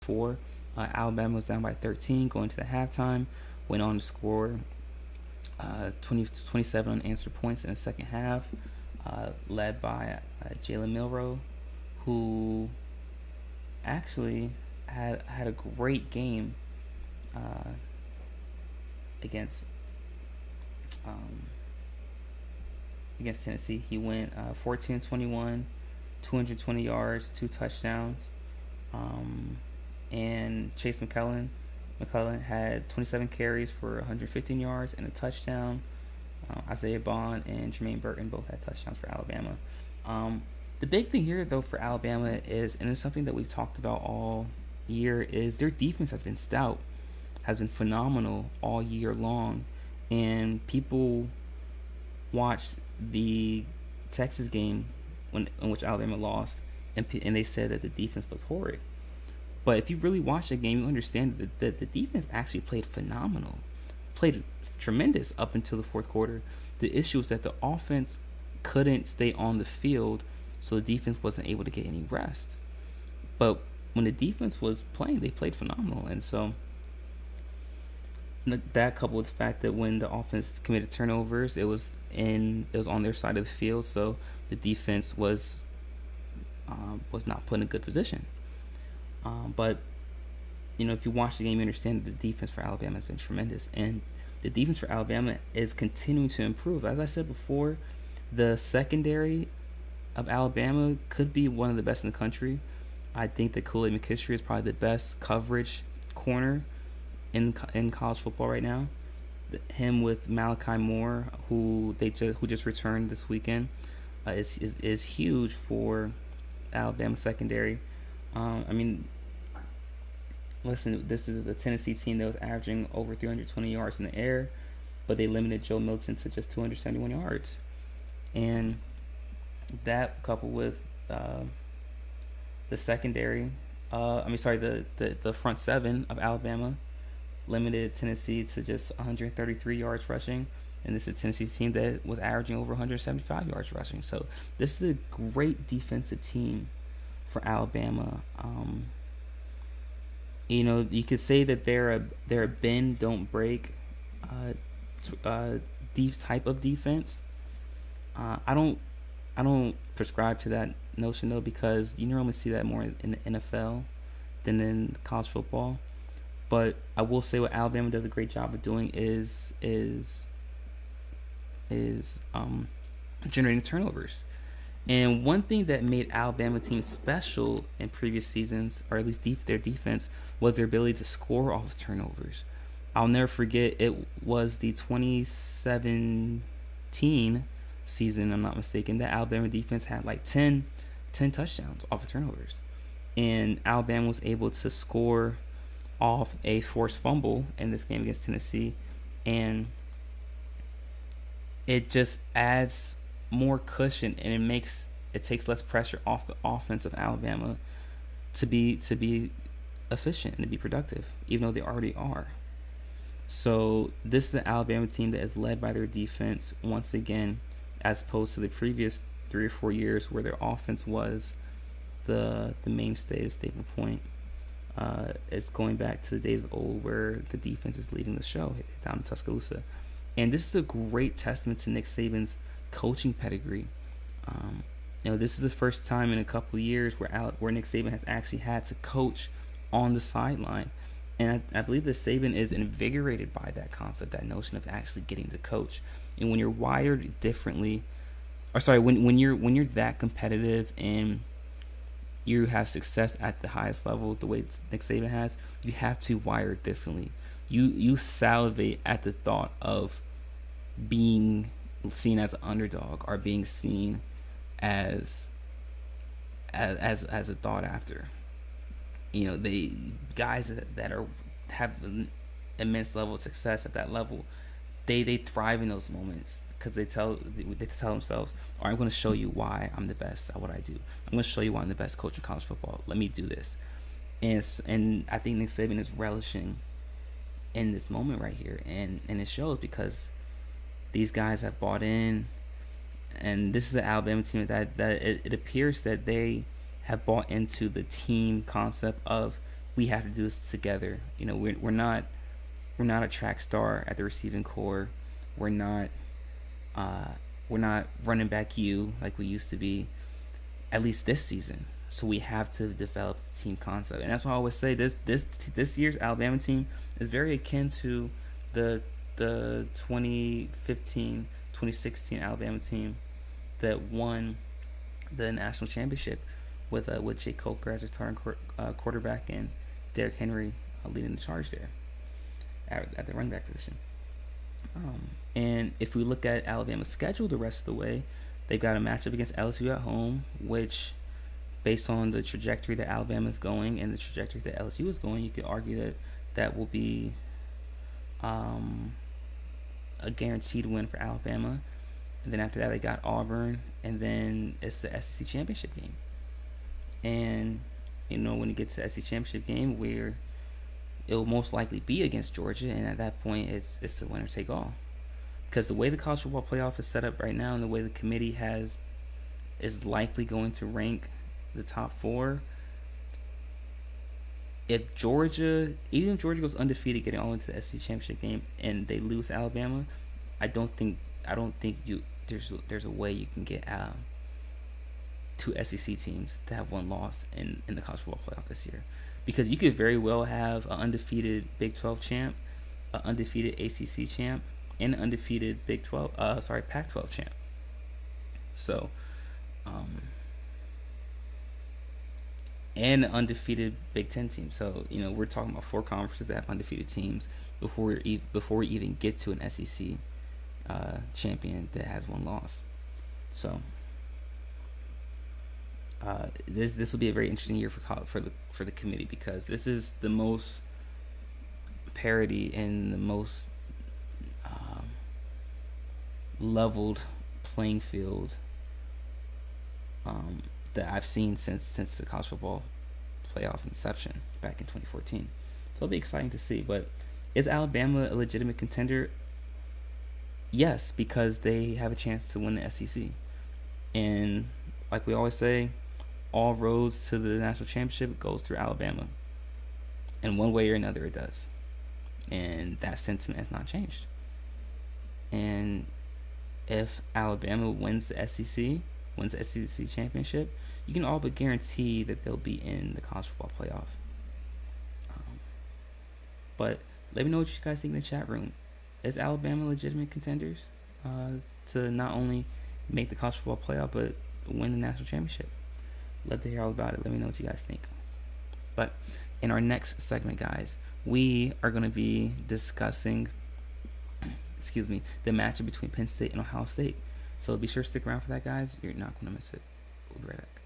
4. Alabama was down by 13 going to the halftime. Went on to score 27 unanswered points in the second half, led by Jalen Milroe, who actually had a great game against um, against Tennessee. He went 14-21, 220 yards, 2 touchdowns. And Chase McClellan had 27 carries for 115 yards and a touchdown. Isaiah Bond and Jermaine Burton both had touchdowns for Alabama. The big thing here, though, for Alabama is, and it's something that we've talked about all year, is their defense has been stout, has been phenomenal all year long. And people watched the Texas game in which Alabama lost, and they said that the defense looked horrid. But if you really watch the game, you understand that the defense actually played phenomenal, played tremendous up until the fourth quarter. The issue is that the offense couldn't stay on the field, so the defense wasn't able to get any rest. But when the defense was playing, they played phenomenal. And so that, coupled with the fact that when the offense committed turnovers, it was on their side of the field, so the defense was not put in a good position. But if you watch the game, you understand that the defense for Alabama has been tremendous, and the defense for Alabama is continuing to improve. As I said before, the secondary of Alabama could be one of the best in the country. I think that Kool-Aid McKinstry is probably the best coverage corner in college football right now. Him with Malachi Moore, who just returned this weekend, is huge for Alabama secondary. Listen, this is a Tennessee team that was averaging over 320 yards in the air, but they limited Joe Milton to just 271 yards. And that, coupled with the secondary, the front seven of Alabama limited Tennessee to just 133 yards rushing. And this is a Tennessee team that was averaging over 175 yards rushing. So this is a great defensive team for Alabama. You could say that they're a bend don't break deep type of defense. I don't prescribe to that notion, though, because you normally see that more in the NFL than in college football. But I will say what Alabama does a great job of doing is generating turnovers. And one thing that made Alabama teams special in previous seasons, or at least their defense, was their ability to score off of turnovers. I'll never forget, it was the 2017 season, I'm not mistaken, that Alabama defense had like 10 touchdowns off of turnovers. And Alabama was able to score off a forced fumble in this game against Tennessee. And it just adds more cushion, and it takes less pressure off the offense of Alabama to be efficient and to be productive, even though they already are. So this is the Alabama team that is led by their defense once again, as opposed to the previous 3 or 4 years where their offense was the mainstay, the staple point. It's going back to the days of old where the defense is leading the show down in Tuscaloosa. And this is a great testament to Nick Saban's coaching pedigree. This is the first time in a couple of years where Nick Saban has actually had to coach on the sideline, and I believe that Saban is invigorated by that concept, that notion of actually getting to coach. And when you're wired differently, when you're that competitive and you have success at the highest level, the way Nick Saban has, you have to be wired differently. You salivate at the thought of being seen as an underdog, or being seen as a thought after. The guys that have an immense level of success at that level, they thrive in those moments, because they tell themselves, all right, I'm going to show you why I'm the best at what I do. I'm going to show you why I'm the best coach in college football. Let me do this. And I think Nick Saban is relishing in this moment right here, and it shows, because these guys have bought in, and this is the Alabama team that it appears that they have bought into the team concept of we have to do this together. You know, we're not a track star at the receiving core. We're not we're not running back you like we used to be, at least this season. So we have to develop the team concept, and that's why I always say this year's Alabama team is very akin to the 2015, 2016 Alabama team that won the national championship with Jake Coker as a starting quarterback and Derrick Henry leading the charge there at the running back position. And if we look at Alabama's schedule the rest of the way, they've got a matchup against LSU at home, which, based on the trajectory that Alabama is going and the trajectory that LSU is going, you could argue that that will be a guaranteed win for Alabama. And then after that, they got Auburn, and then it's the SEC championship game. And you know, when you get to the SEC championship game, where it will most likely be against Georgia, and at that point, it's the winner take all. Because the way the college football playoff is set up right now, and the way the committee is likely going to rank the top four, even if Georgia goes undefeated, getting all into the SEC championship game, and they lose to Alabama, I don't think there's a way you can get two SEC teams to have one loss in the college football playoff this year, because you could very well have an undefeated Big 12 champ, an undefeated ACC champ, and an undefeated Pac-12 champ. So, and an undefeated Big 10 team. So, you know, we're talking about 4 conferences that have undefeated teams before we even get to an SEC champion that has one loss. So, this will be a very interesting year for the committee, because this is the most parity and the most leveled playing field that I've seen since the college football playoff inception back in 2014. So it'll be exciting to see. But is Alabama a legitimate contender? Yes, because they have a chance to win the SEC. And like we always say, all roads to the national championship goes through Alabama. In one way or another, it does. And that sentiment has not changed. And if Alabama wins the SEC championship, you can all but guarantee that they'll be in the college football playoff. But let me know what you guys think in the chat room. Is Alabama legitimate contenders to not only make the college football playoff, but win the national championship? Love to hear all about it. Let me know what you guys think. But in our next segment, guys, we are going to be discussing the matchup between Penn State and Ohio State. So be sure to stick around for that, guys. You're not going to miss it. We'll be right back.